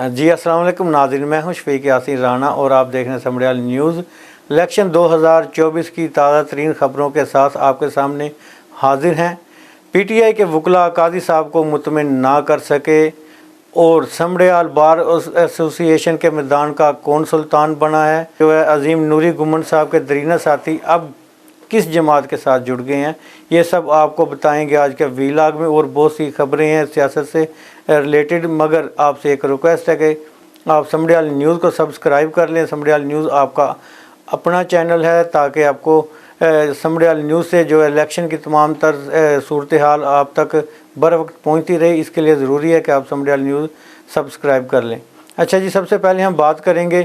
जी अस्सलाम वालेकुम नाज़रीन, मैं हूं शफीक यासीन राना और आप देख रहे हैं समड़ियाल न्यूज़। इलेक्शन 2024 की ताज़ा तरीन ख़बरों के साथ आपके सामने हाजिर हैं। पीटीआई के वकला कादी साहब को मुतमिन ना कर सके और समड़ियाल बार एसोसिएशन के मैदान का कौन सुल्तान बना है, जो है अजीम नूरी गुम्मन साहब के दरीना साथी अब किस जमात के साथ जुड़ गए हैं, ये सब आपको बताएंगे आज के वीलॉग में। और बहुत सी खबरें हैं सियासत से रिलेटेड, मगर आपसे एक रिक्वेस्ट है कि आप समड़ियाल न्यूज़ को सब्सक्राइब कर लें। समड़ियाल न्यूज़ आपका अपना चैनल है ताकि आपको समड़ियाल न्यूज़ से जो इलेक्शन की तमाम तर सूरत हाल आप तक बर वक्त पहुँचती रहे। इसके लिए ज़रूरी है कि आप समड़ियाल न्यूज़ सब्सक्राइब कर लें। अच्छा जी, सबसे पहले हम बात करेंगे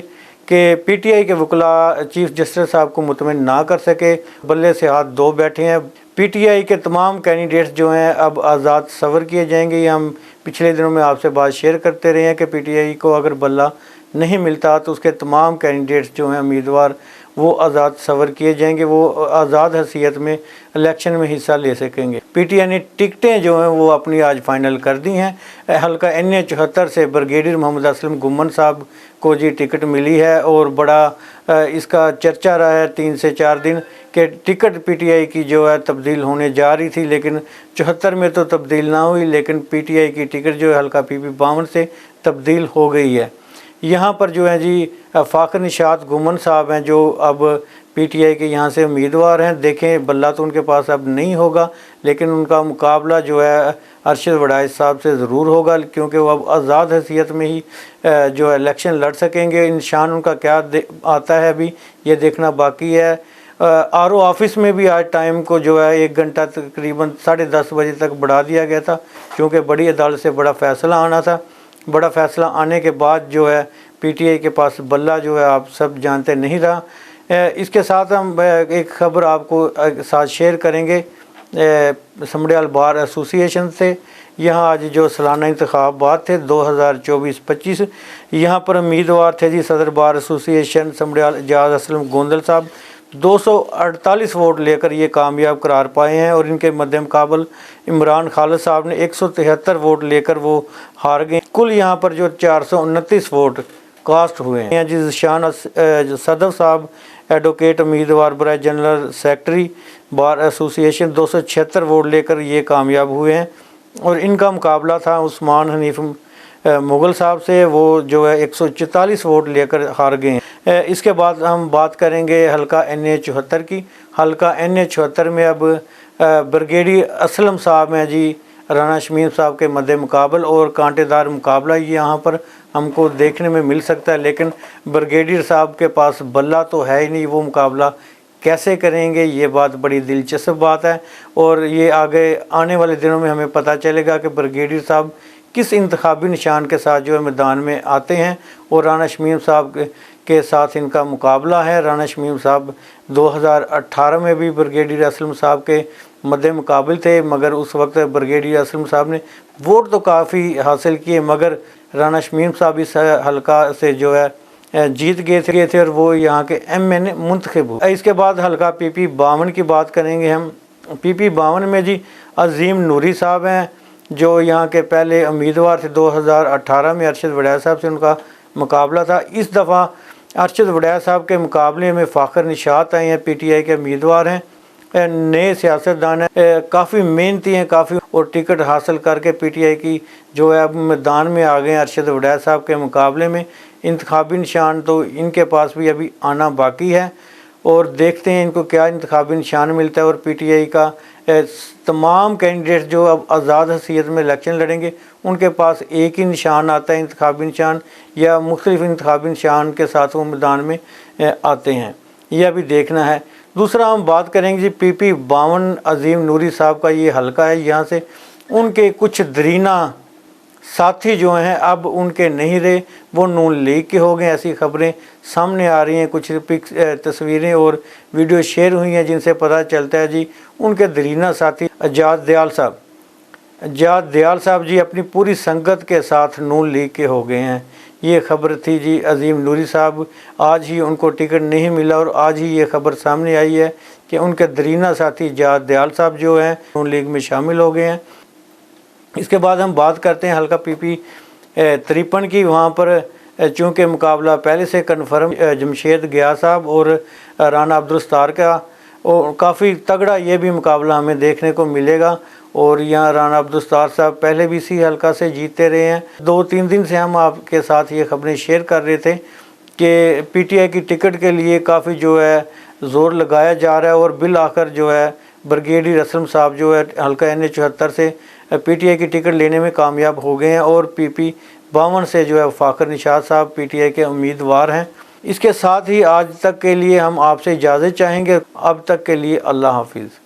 कि पीटीआई के वकला चीफ जस्टिस साहब को मुतमिन ना कर सके, बल्ले से हाथ धो बैठे हैं। पीटीआई के तमाम कैंडिडेट्स जो हैं अब आज़ाद सवर किए जाएंगे। ये हम पिछले दिनों में आपसे बात शेयर करते रहे हैं कि पीटीआई को अगर बल्ला नहीं मिलता तो उसके तमाम कैंडिडेट्स जो हैं उम्मीदवार वो आज़ाद सवर किए जाएंगे, वो आज़ाद हैसियत में इलेक्शन में हिस्सा ले सकेंगे। पीटीआई ने टिकटें जो हैं वो अपनी आज फाइनल कर दी हैं। हल्का NA 74 से ब्रिगेडियर मोहम्मद असलम गुम्मन साहब को जी टिकट मिली है और बड़ा इसका चर्चा रहा है 3 से 4 दिन कि टिकट पीटीआई की जो है तब्दील होने जा रही थी, लेकिन 74 में तो तब्दील ना हुई, लेकिन पीटीआई की टिकट जो है हल्का PP 52 से तब्दील हो गई है। यहाँ पर जो है जी फ़ाखर निशात गुम्मन साहब हैं जो अब पीटीआई के यहाँ से उम्मीदवार हैं। देखें, बल्ला तो उनके पास अब नहीं होगा, लेकिन उनका मुकाबला जो है अरशद वड़ाइच साहब से ज़रूर होगा, क्योंकि वो अब आज़ाद हैसियत में ही जो है इलेक्शन लड़ सकेंगे। निशान उनका क्या आता है अभी ये देखना बाकी है। RO ऑफिस में भी आज टाइम को जो है 1 घंटा तकरीबन 10:30 बजे तक बढ़ा दिया गया था, क्योंकि बड़ी अदालत से बड़ा फ़ैसला आना था। बड़ा फ़ैसला आने के बाद जो है पीटीआई के पास बल्ला जो है आप सब जानते नहीं रहा। इसके साथ हम एक ख़बर आपको साथ शेयर करेंगे समड़ियाल बार एसोसिएशन से। यहाँ आज जो सालाना इंतखाबात थे 2024-25, यहाँ पर उम्मीदवार थे जी सदर बार एसोसिएशन समड़ियाल एजाज असलम गोंदल साहब 248 वोट लेकर ये कामयाब करार पाए हैं और इनके मद्दे मुकाबल इमरान खालिद साहब ने 173 वोट लेकर वो हार गए। कुल यहाँ पर जो 429 वोट कास्ट हुए हैं। जी ज़िशान सदफ साहब एडवोकेट उम्मीदवार बराए general secretary bar association 276 vote लेकर ये कामयाब हुए हैं और इनका मुकाबला था उस्मान हनीफ मुग़ल साहब से, वो जो है 144 वोट लेकर हार गए हैं। इसके बाद हम बात करेंगे हल्का NA 74 की। हल्का NA 74 में अब ब्रिगेडियर असलम साहब हैं जी राना शमीम साहब के मद्दे मुकाबल, और कांटेदार मुकाबला यहाँ पर हमको देखने में मिल सकता है, लेकिन ब्रिगेडियर साहब के पास बल्ला तो है ही नहीं, वो मुकाबला कैसे करेंगे, ये बात बड़ी दिलचस्प बात है। और ये आगे आने वाले दिनों में हमें पता चलेगा कि ब्रिगेडियर साहब किस इंतखाबी निशान के साथ जो है मैदान में आते हैं और राना शमीम साहब के साथ इनका मुकाबला है। राना शमीम साहब 2018 में भी ब्रिगेडियर असलम साहब के मद्दे मुकाबिल थे, मगर उस वक्त ब्रिगेडियर असलम साहब ने वोट तो काफ़ी हासिल किए, मगर राना शमीम साहब इस हल्का से जो है जीत गए थे और वो यहाँ के MNA मुंतखब हुए। इसके बाद हल्का PP 52 की बात करेंगे हम। PP 52 में जी अजीम नूरी साहब हैं जो यहाँ के पहले उम्मीदवार थे। 2018 में अरशद वड़ाइच साहब से उनका मुकाबला था। इस दफ़ा अरशद वड़ाइच साहब के मुकाबले में फ़ाखर निशात आए हैं, पीटीआई के उम्मीदवार हैं, नए सियासतदान हैं, काफ़ी मेहनती हैं काफ़ी, और टिकट हासिल करके पीटीआई की जो है अब मैदान में आ गए हैं अरशद वड़ाइच साहब के मुकाबले में। इंतखाबी निशान तो इनके पास भी अभी आना बाकी है और देखते हैं इनको क्या इंतखाबी निशान मिलता है। और पीटीआई का तमाम कैंडिडेट्स जो अब आज़ाद हैसियत में इलेक्शन लड़ेंगे उनके पास एक ही निशान आता है इंतखाबी निशान, या मुख्तलिफ इंतखाबी निशान के साथ वो मैदान में आते हैं, यह भी देखना है। दूसरा हम बात करेंगे जी PP 52 अजीम नूरी साहब का ये हल्का है। यहाँ से उनके कुछ दरीना साथी जो हैं अब उनके नहीं रहे, वो नून लीग के हो गए। ऐसी खबरें सामने आ रही हैं, कुछ तस्वीरें और वीडियो शेयर हुई हैं जिनसे पता चलता है जी उनके दरीना साथी एजाज दयाल साहब जी अपनी पूरी संगत के साथ नून लीग के हो गए हैं। ये खबर थी जी अजीम नूरी साहब, आज ही उनको टिकट नहीं मिला और आज ही ये खबर सामने आई है कि उनके दरीना साथी एजाज दयाल साहब जो हैं नून लीग में शामिल हो गए हैं। इसके बाद हम बात करते हैं हल्का PP 53 की। वहाँ पर चूँकि मुकाबला पहले से कन्फर्म जमशेद गया साहब और राना अब्दुल-सत्तार का, और काफ़ी तगड़ा ये भी मुकाबला हमें देखने को मिलेगा। और यहाँ राना अब्दुल-सत्तार साहब पहले भी इसी हल्का से जीतते रहे हैं। 2-3 दिन से हम आपके साथ ये खबरें शेयर कर रहे थे कि पीटीआई की टिकट के लिए काफ़ी जो है ज़ोर लगाया जा रहा है, और बिल आखिर जो है ब्रिगेडियर असलम साहब जो है हल्का NH 74 से पीटीआई की टिकट लेने में कामयाब हो गए हैं, और PP 52 से जो है फ़ाखर निशात साहब पीटीआई के उम्मीदवार हैं। इसके साथ ही आज तक के लिए हम आपसे इजाज़त चाहेंगे। अब तक के लिए अल्लाह हाफिज़।